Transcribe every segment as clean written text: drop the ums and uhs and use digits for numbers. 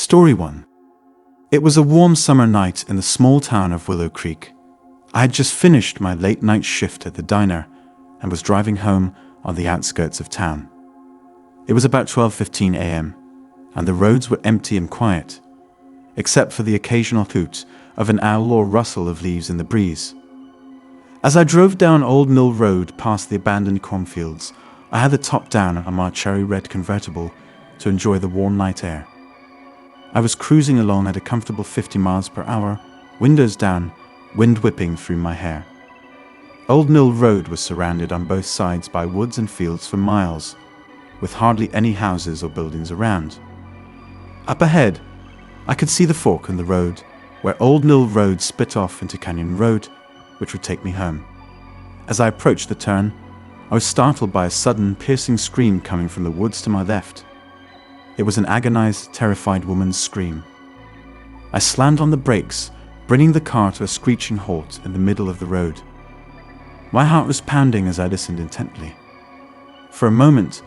Story 1. It was a warm summer night in the small town of Willow Creek. I had just finished my late-night shift at the diner and was driving home on the outskirts of town. It was about 12:15 a.m., and the roads were empty and quiet, except for the occasional hoot of an owl or rustle of leaves in the breeze. As I drove down Old Mill Road past the abandoned cornfields, I had the top down on my cherry-red convertible to enjoy the warm night air. I was cruising along at a comfortable 50 miles per hour, windows down, wind whipping through my hair. Old Mill Road was surrounded on both sides by woods and fields for miles, with hardly any houses or buildings around. Up ahead, I could see the fork in the road, where Old Mill Road split off into Canyon Road, which would take me home. As I approached the turn, I was startled by a sudden, piercing scream coming from the woods to my left. It was an agonized, terrified woman's scream. I slammed on the brakes, bringing the car to a screeching halt in the middle of the road. My heart was pounding as I listened intently. For a moment,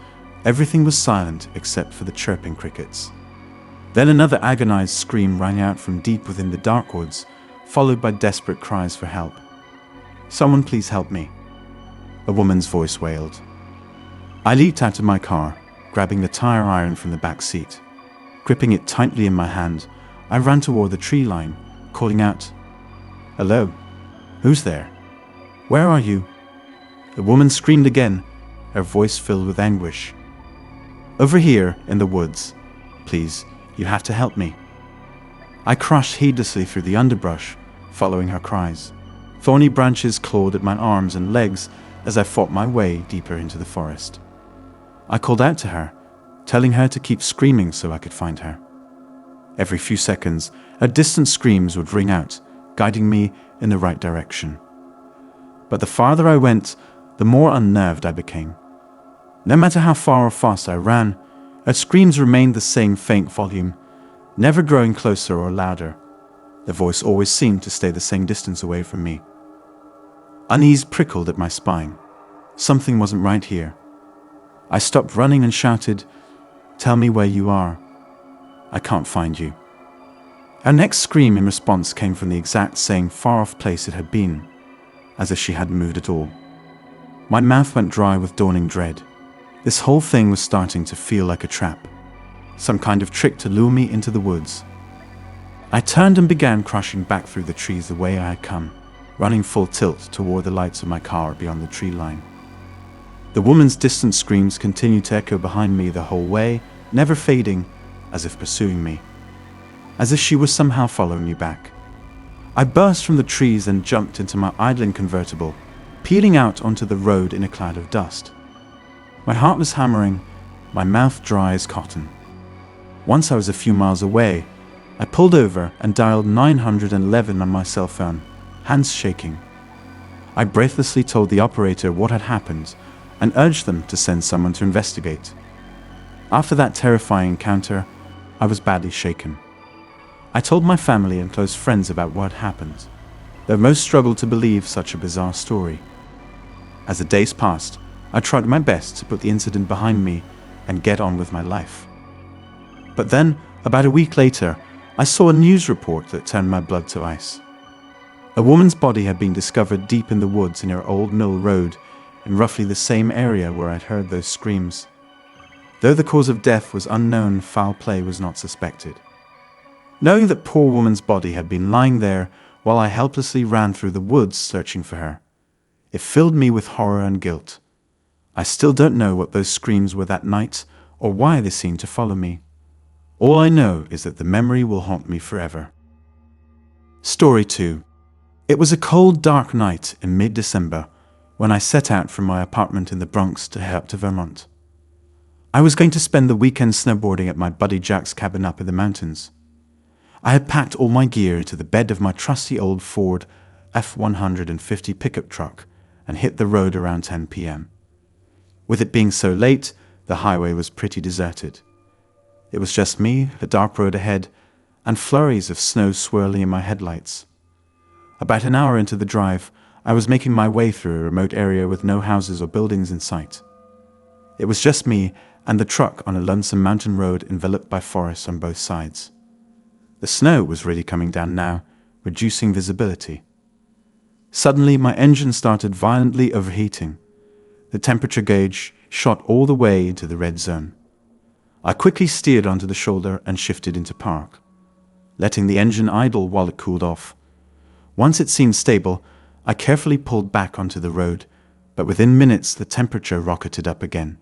everything was silent except for the chirping crickets. Then another agonized scream rang out from deep within the dark woods, followed by desperate cries for help. "Someone please help me," a woman's voice wailed. I leaped out of my car, grabbing the tire iron from the back seat. Gripping it tightly in my hand, I ran toward the tree line, calling out, "Hello? Who's there? Where are you?" The woman screamed again, her voice filled with anguish. "Over here, in the woods. Please, you have to help me." I crashed heedlessly through the underbrush, following her cries. Thorny branches clawed at my arms and legs as I fought my way deeper into the forest. I called out to her, telling her to keep screaming so I could find her. Every few seconds, her distant screams would ring out, guiding me in the right direction. But the farther I went, the more unnerved I became. No matter how far or fast I ran, her screams remained the same faint volume, never growing closer or louder. The voice always seemed to stay the same distance away from me. Unease prickled at my spine. Something wasn't right here. I stopped running and shouted, "Tell me where you are. I can't find you." Her next scream in response came from the exact same far-off place it had been, as if she hadn't moved at all. My mouth went dry with dawning dread. This whole thing was starting to feel like a trap, some kind of trick to lure me into the woods. I turned and began crashing back through the trees the way I had come, running full tilt toward the lights of my car beyond the tree line. The woman's distant screams continued to echo behind me the whole way, never fading, as if pursuing me, as if she was somehow following me back. I burst from the trees and jumped into my idling convertible, peeling out onto the road in a cloud of dust. My heart was hammering, my mouth dry as cotton. Once I was a few miles away, I pulled over and dialed 911 on my cell phone, hands shaking. I breathlessly told the operator what had happened and urged them to send someone to investigate. After that terrifying encounter, I was badly shaken. I told my family and close friends about what had happened, though most struggled to believe such a bizarre story. As the days passed, I tried my best to put the incident behind me and get on with my life. But then, about a week later, I saw a news report that turned my blood to ice. A woman's body had been discovered deep in the woods near Old Mill Road, in roughly the same area where I'd heard those screams. Though the cause of death was unknown, foul play was not suspected. Knowing that poor woman's body had been lying there while I helplessly ran through the woods searching for her, it filled me with horror and guilt. I still don't know what those screams were that night or why they seemed to follow me. All I know is that the memory will haunt me forever. Story 2. It was a cold, dark night in mid-December when I set out from my apartment in the Bronx to head up to Vermont. I was going to spend the weekend snowboarding at my buddy Jack's cabin up in the mountains. I had packed all my gear into the bed of my trusty old Ford F-150 pickup truck and hit the road around 10 p.m. With it being so late, the highway was pretty deserted. It was just me, the dark road ahead, and flurries of snow swirling in my headlights. About an hour into the drive, I was making my way through a remote area with no houses or buildings in sight. It was just me and the truck on a lonesome mountain road enveloped by forests on both sides. The snow was really coming down now, reducing visibility. Suddenly, my engine started violently overheating. The temperature gauge shot all the way into the red zone. I quickly steered onto the shoulder and shifted into park, letting the engine idle while it cooled off. Once it seemed stable, I carefully pulled back onto the road, but within minutes the temperature rocketed up again.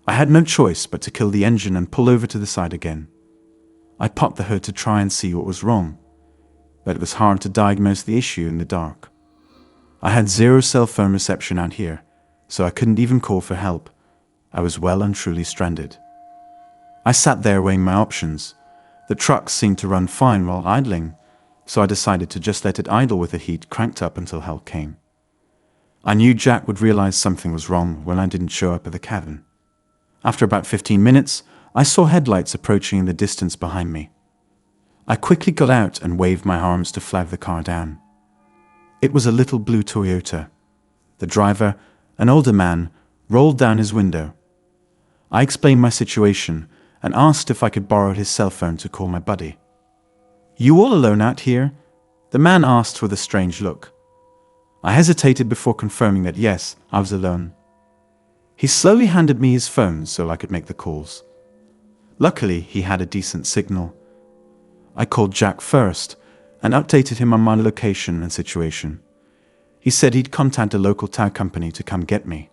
I had no choice but to kill the engine and pull over to the side again. I popped the hood to try and see what was wrong, but it was hard to diagnose the issue in the dark. I had zero cell phone reception out here, so I couldn't even call for help. I was well and truly stranded. I sat there weighing my options. The truck seemed to run fine while idling, so I decided to just let it idle with the heat cranked up until help came. I knew Jack would realize something was wrong when I didn't show up at the cabin. After about 15 minutes, I saw headlights approaching in the distance behind me. I quickly got out and waved my arms to flag the car down. It was a little blue Toyota. The driver, an older man, rolled down his window. I explained my situation and asked if I could borrow his cell phone to call my buddy. "You all alone out here?" the man asked with a strange look. I hesitated before confirming that yes, I was alone. He slowly handed me his phone so I could make the calls. Luckily, he had a decent signal. I called Jack first and updated him on my location and situation. He said he'd contact a local tow company to come get me.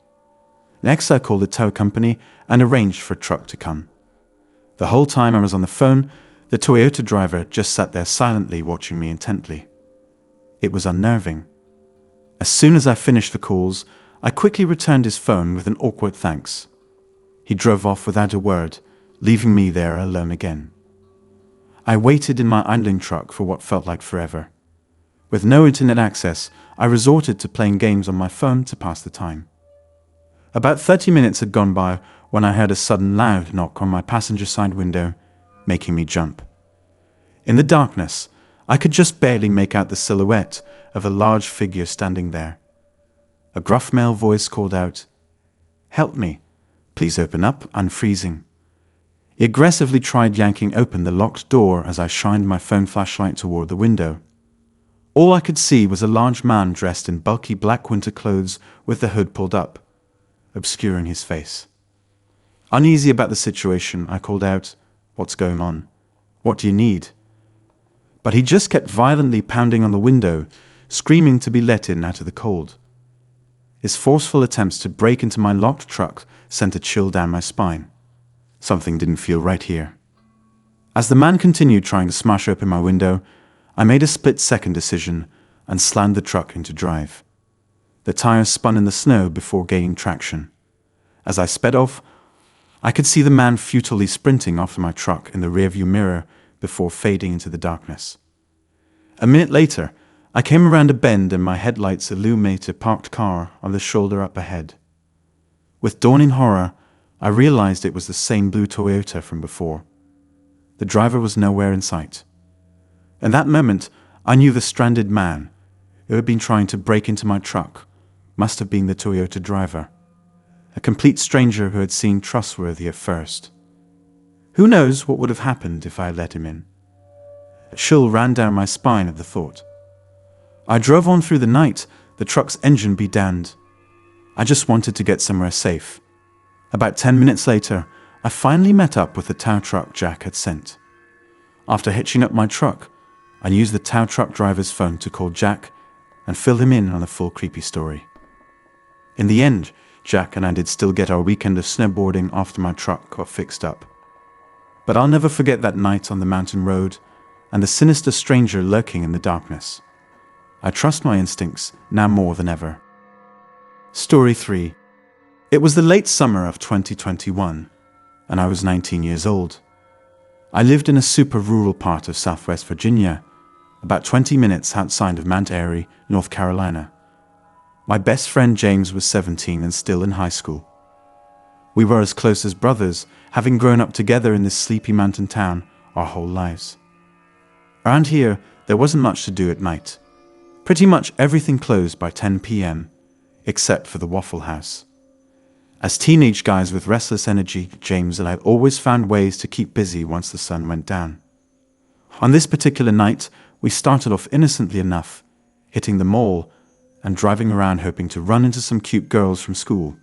Next, I called the tow company and arranged for a truck to come. The whole time I was on the phone, the Toyota driver just sat there silently watching me intently. It was unnerving. As soon as I finished the calls, I quickly returned his phone with an awkward thanks. He drove off without a word, leaving me there alone again. I waited in my idling truck for what felt like forever. With no internet access, I resorted to playing games on my phone to pass the time. About 30 minutes had gone by when I heard a sudden loud knock on my passenger side window, making me jump. In the darkness, I could just barely make out the silhouette of a large figure standing there. A gruff male voice called out, "Help me. Please open up, I'm freezing." He aggressively tried yanking open the locked door as I shined my phone flashlight toward the window. All I could see was a large man dressed in bulky black winter clothes with the hood pulled up, obscuring his face. Uneasy about the situation, I called out, "What's going on? What do you need?" But he just kept violently pounding on the window, screaming to be let in out of the cold. His forceful attempts to break into my locked truck sent a chill down my spine. Something didn't feel right here. As the man continued trying to smash open my window, I made a split-second decision and slammed the truck into drive. The tires spun in the snow before gaining traction. As I sped off, I could see the man futilely sprinting after my truck in the rearview mirror before fading into the darkness. A minute later, I came around a bend and my headlights illuminated a parked car on the shoulder up ahead. With dawning horror, I realized it was the same blue Toyota from before. The driver was nowhere in sight. In that moment, I knew the stranded man, who had been trying to break into my truck, must have been the Toyota driver, a complete stranger who had seemed trustworthy at first. Who knows what would have happened if I had let him in? A chill ran down my spine at the thought. I drove on through the night, the truck's engine be damned. I just wanted to get somewhere safe. About 10 minutes later, I finally met up with the tow truck Jack had sent. After hitching up my truck, I used the tow truck driver's phone to call Jack and fill him in on the full creepy story. In the end, Jack and I did still get our weekend of snowboarding after my truck got fixed up. But I'll never forget that night on the mountain road and the sinister stranger lurking in the darkness. I trust my instincts now more than ever. Story 3. It was the late summer of 2021, and I was 19 years old. I lived in a super rural part of Southwest Virginia, about 20 minutes outside of Mount Airy, North Carolina. My best friend James was 17 and still in high school. We were as close as brothers, having grown up together in this sleepy mountain town our whole lives. Around here, there wasn't much to do at night. Pretty much everything closed by 10 p.m., except for the Waffle House. As teenage guys with restless energy, James and I always found ways to keep busy once the sun went down. On this particular night, we started off innocently enough, hitting the mall and driving around hoping to run into some cute girls from school.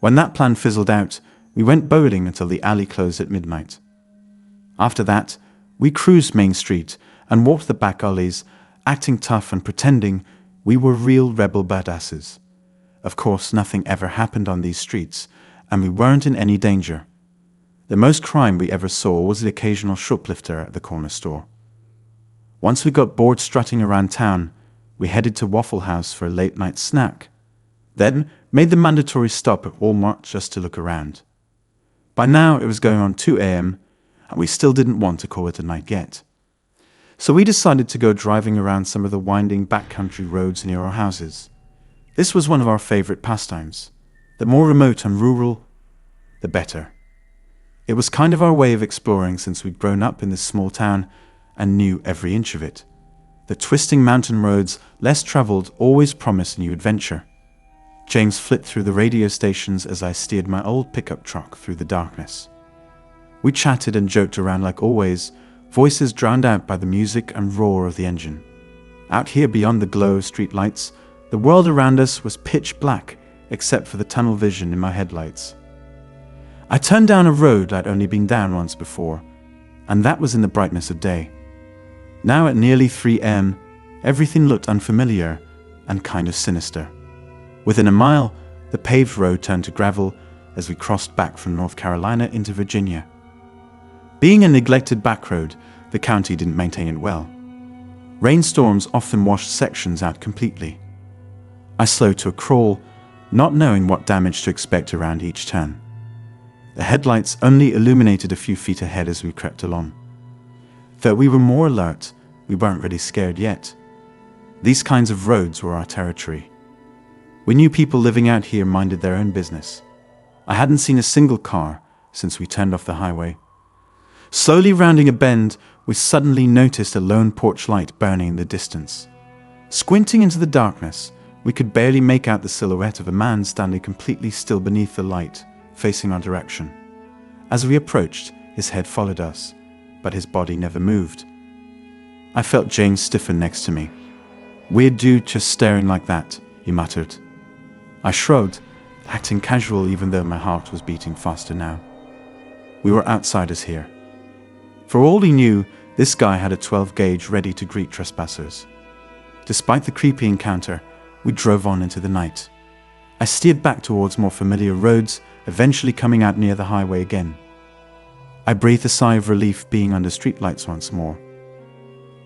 When that plan fizzled out, we went bowling until the alley closed at midnight. After that, we cruised Main Street and walked the back alleys, acting tough and pretending we were real rebel badasses. Of course, nothing ever happened on these streets, and we weren't in any danger. The most crime we ever saw was the occasional shoplifter at the corner store. Once we got bored strutting around town, we headed to Waffle House for a late-night snack, then made the mandatory stop at Walmart just to look around. By now, it was going on 2 a.m., and we still didn't want to call it a night yet. So we decided to go driving around some of the winding backcountry roads near our houses. This was one of our favorite pastimes. The more remote and rural, the better. It was kind of our way of exploring since we'd grown up in this small town and knew every inch of it. The twisting mountain roads, less traveled, always promised new adventure. James flipped through the radio stations as I steered my old pickup truck through the darkness. We chatted and joked around like always, voices drowned out by the music and roar of the engine. Out here beyond the glow of street lights, the world around us was pitch black except for the tunnel vision in my headlights. I turned down a road I'd only been down once before, and that was in the brightness of day. Now at nearly 3 a.m., everything looked unfamiliar and kind of sinister. Within a mile, the paved road turned to gravel as we crossed back from North Carolina into Virginia. Being a neglected backroad, the county didn't maintain it well. Rainstorms often washed sections out completely. I slowed to a crawl, not knowing what damage to expect around each turn. The headlights only illuminated a few feet ahead as we crept along. Though we were more alert, we weren't really scared yet. These kinds of roads were our territory. We knew people living out here minded their own business. I hadn't seen a single car since we turned off the highway. Slowly rounding a bend, we suddenly noticed a lone porch light burning in the distance. Squinting into the darkness, we could barely make out the silhouette of a man standing completely still beneath the light, facing our direction. As we approached, his head followed us, but his body never moved. I felt James stiffen next to me. "Weird dude just staring like that," he muttered. I shrugged, acting casual even though my heart was beating faster now. We were outsiders here. For all he knew, this guy had a 12 gauge ready to greet trespassers. Despite the creepy encounter, we drove on into the night. I steered back towards more familiar roads, eventually coming out near the highway again. I breathed a sigh of relief being under streetlights once more.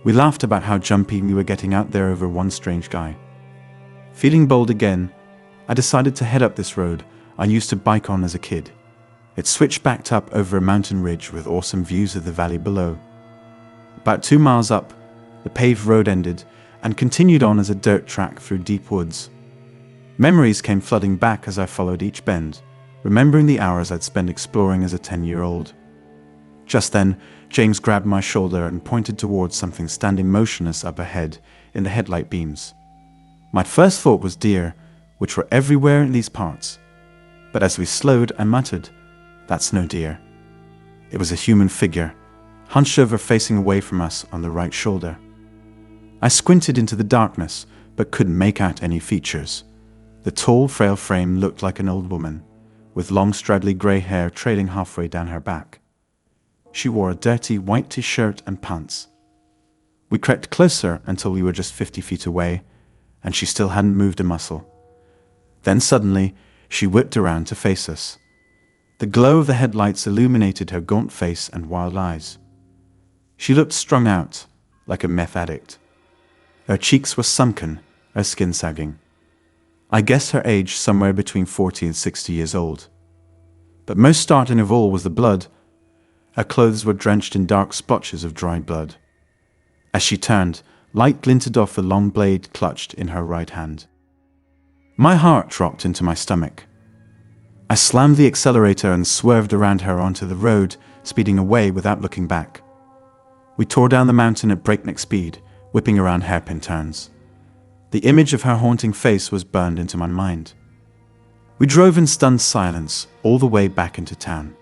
We laughed about how jumpy we were getting out there over one strange guy. Feeling bold again, I decided to head up this road I used to bike on as a kid. It switched backed up over a mountain ridge with awesome views of the valley below. About 2 miles up, the paved road ended and continued on as a dirt track through deep woods. Memories came flooding back as I followed each bend, remembering the hours I'd spent exploring as a 10-year-old. Just then, James grabbed my shoulder and pointed towards something standing motionless up ahead in the headlight beams. My first thought was deer, which were everywhere in these parts. But as we slowed, I muttered, "That's no deer." It was a human figure, hunched over facing away from us on the right shoulder. I squinted into the darkness, but couldn't make out any features. The tall, frail frame looked like an old woman, with long, straggly grey hair trailing halfway down her back. She wore a dirty white t-shirt and pants. We crept closer until we were just 50 feet away, and she still hadn't moved a muscle. Then suddenly, she whipped around to face us. The glow of the headlights illuminated her gaunt face and wild eyes. She looked strung out, like a meth addict. Her cheeks were sunken, her skin sagging. I guessed her age somewhere between 40 and 60 years old. But most startling of all was the blood. Her clothes were drenched in dark splotches of dried blood. As she turned, light glinted off the long blade clutched in her right hand. My heart dropped into my stomach. I slammed the accelerator and swerved around her onto the road, speeding away without looking back. We tore down the mountain at breakneck speed, whipping around hairpin turns. The image of her haunting face was burned into my mind. We drove in stunned silence all the way back into town.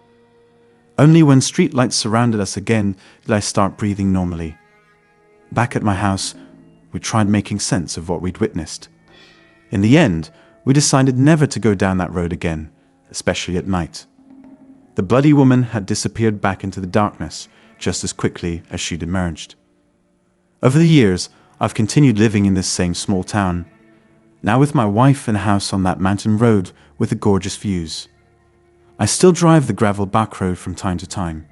Only when streetlights surrounded us again did I start breathing normally. Back at my house, we tried making sense of what we'd witnessed. In the end, we decided never to go down that road again, especially at night. The bloody woman had disappeared back into the darkness just as quickly as she'd emerged. Over the years, I've continued living in this same small town, now with my wife and a house on that mountain road with the gorgeous views. I still drive the gravel back road from time to time,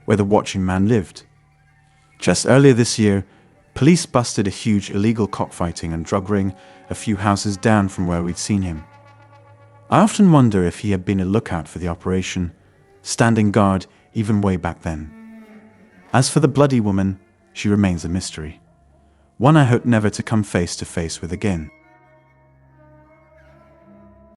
where the watching man lived. Just earlier this year, police busted a huge illegal cockfighting and drug ring a few houses down from where we'd seen him. I often wonder if he had been a lookout for the operation, standing guard even way back then. As for the bloody woman, she remains a mystery, one I hope never to come face to face with again.